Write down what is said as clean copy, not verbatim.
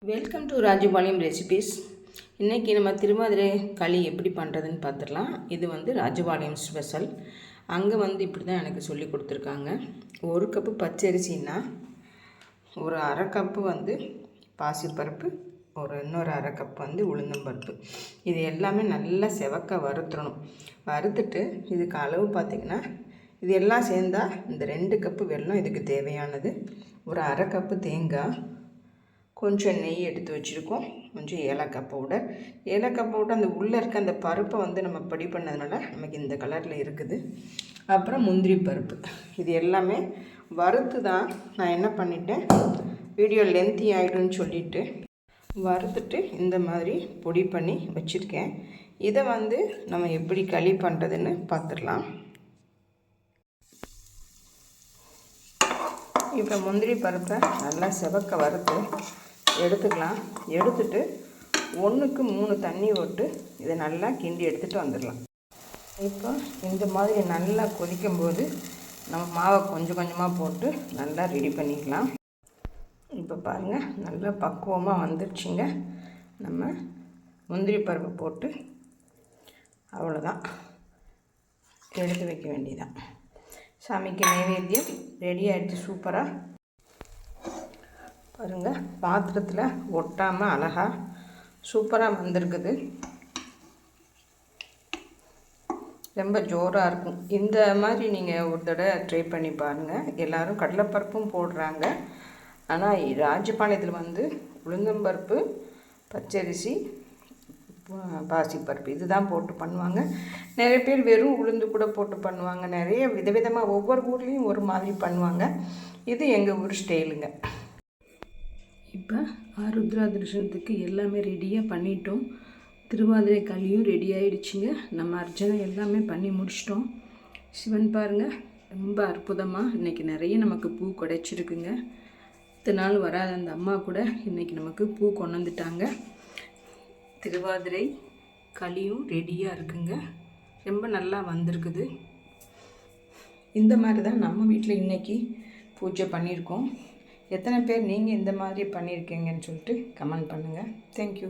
Welcome to Rajapalayam recipes. இன்றைக்கி நம்ம திருவாதிரை களி எப்படி பண்ணுறதுன்னு பார்த்துடலாம். இது ராஜபாளையம் ஸ்பெஷல். அங்கே இப்படி தான் எனக்கு சொல்லி கொடுத்துருக்காங்க. 1 கப்பு பச்சரிசின்னா ஒரு அரை கப்பு பாசிப்பருப்பு, இன்னொரு அரை கப் உளுந்தம்பருப்பு. இது எல்லாமே நல்லா செவக்க வறுத்துடணும். வறுத்துட்டு இதுக்கு அளவு பார்த்திங்கன்னா இது எல்லாம் சேர்ந்தால் இந்த 2 கப்பு வெல்லம் இதுக்கு தேவையானது, ஒரு அரை கப்பு தேங்காய், கொஞ்சம் நெய் எடுத்து வச்சுருக்கோம், கொஞ்சம் ஏலக்காய் பவுடர். அந்த உள்ளே இருக்க அந்த பருப்பை நம்ம பொடி பண்ணதுனால நமக்கு இந்த கலரில் இருக்குது. அப்புறம் முந்திரி பருப்பு. இது எல்லாமே வறுத்து தான் நான் என்ன பண்ணிட்டேன், வீடியோ லென்த்தி ஆகிடும்னு சொல்லிவிட்டு வறுத்துட்டு இந்த மாதிரி பொடி பண்ணி வச்சுருக்கேன். இதை நம்ம எப்படி களி பண்ணுறதுன்னு பார்த்துடலாம். இப்போ முந்திரி பருப்பை நல்லா செவக்க வறுத்து எடுத்துக்கலாம். எடுத்துட்டு 1க்கு 3 தண்ணி விட்டு இதை நல்லா கிண்டி எடுத்துகிட்டு வந்துடலாம். இப்போ இந்த மாதிரி நல்லா கொதிக்கும்போது நம்ம மாவை கொஞ்சம் கொஞ்சமாக போட்டு நல்லா ரெடி பண்ணிக்கலாம். இப்போ பாருங்கள், நல்லா பக்குவமாக வந்துடுச்சுங்க. நம்ம முந்திரி பருப்பு போட்டு அவ்வளோதான், எடுத்து வைக்க வேண்டியதான். சாமிக்கு நைவேத்தியம் ரெடி ஆகிடுச்சு. சூப்பராக பாருங்கள், பாத்திரத்தில் ஒட்டாமல் அழகாக சூப்பராக வந்திருக்குது. ரொம்ப ஜோராக இருக்கும். இந்த மாதிரி நீங்கள் ஒரு தடவை ட்ரை பண்ணி பாருங்கள். எல்லோரும் கடலைப்பருப்பும் போடுறாங்க, ஆனால் ராஜபாளையத்தில் உளுந்தம்பருப்பு, பச்சரிசி, பாசிப்பருப்பு இதுதான் போட்டு பண்ணுவாங்க. நிறைய பேர் வெறும் உளுந்து கூட போட்டு பண்ணுவாங்க. நிறைய விதவிதமாக ஒவ்வொரு ஊர்லேயும் ஒரு மாதிரி பண்ணுவாங்க. இது எங்கள் ஊர் ஸ்டைலுங்க. இப்போ ஆருத்ரா தரிசனத்துக்கு எல்லாமே ரெடியாக பண்ணிட்டோம். திருவாதிரை களியும் ரெடி ஆகிடுச்சிங்க. நம்ம அர்ச்சனை எல்லாமே பண்ணி முடிச்சிட்டோம். சிவன் பாருங்கள், ரொம்ப அற்புதமாக இன்றைக்கி நிறைய நமக்கு பூ கிடைச்சிருக்குங்க. இத்தனை நாள் வராத அந்த அம்மா கூட இன்றைக்கி நமக்கு பூ கொண்டு வந்துட்டாங்க. திருவாதிரை களியும் ரெடியாக இருக்குங்க. ரொம்ப நல்லா வந்திருக்குது. இந்த மாதிரி தான் நம்ம வீட்டில் இன்றைக்கி பூஜை பண்ணியிருக்கோம். எத்தனை பேர் நீங்கள் இந்த மாதிரி பண்ணியிருக்கீங்கன்னு சொல்லிட்டு கமெண்ட் பண்ணுங்கள். தேங்க்யூ.